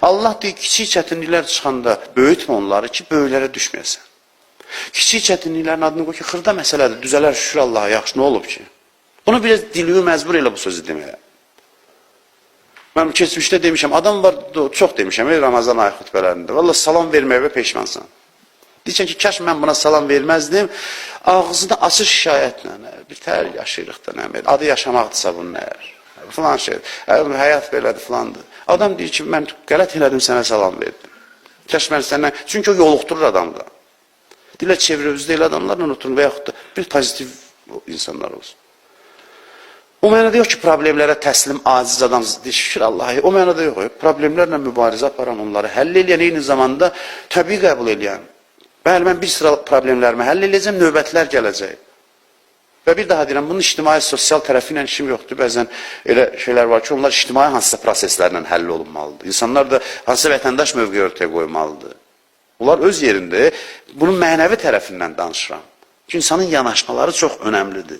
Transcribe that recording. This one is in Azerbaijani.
Allah deyir, kiçik çətinliklər çıxanda böyütmə onları ki, böyüklərə düşməyəsən. Kiçik çətinliklərin adını qoy ki, xırda məsələdir, düzələr şükür Allaha, yaxşı, nə olub ki? Bunu biraz diliyi məcbur elə bu sözü deməyə. Mən keçmişdə demişəm, adam var, çox demişəm, Ramazan ayı xütbələrində. Valla salam verməyə peşmansan. Deyəcəm ki, kaş mən buna salam verməzdim, ağzını açır şikayətlə, bir tər yaşayırıq da, adı yaşamaqdırsa bunun nəyər, filan şey, həyat belədir, filandır. Adam deyir ki, mən qələt elədim, sənə salam verdim. Kaş mən səndən, çünki o yoluxdurur adamda. Dilə çevrəvizdə elə adamlarla oturun və yaxud da bir pozitiv insanlar olsun. O mənada yox ki, problemlərə təslim, aciz adam, şükür Allah'a, o mənada yox, problemlərlə mübarizə aparan, onları həll eləyən, eyni zamanda təbii qəbul eləyən. Bəli, mən bir sıra problemlərimi həll eləyəcəm, növbətlər gələcək. Və bir daha deyirəm, bunun ictimai, sosial tərəfi ilə işim yoxdur. Bəzən elə şeylər var ki, onlar ictimai hansısa proseslərlə həll olunmalıdır. İnsanlar da hansısa vətəndaş mövqeyi ortaya qoymalıdır. Onlar öz yerində, bunun mənəvi tərəfindən danışıram. Çünki insanın yanaşmaları çox önəmlidir.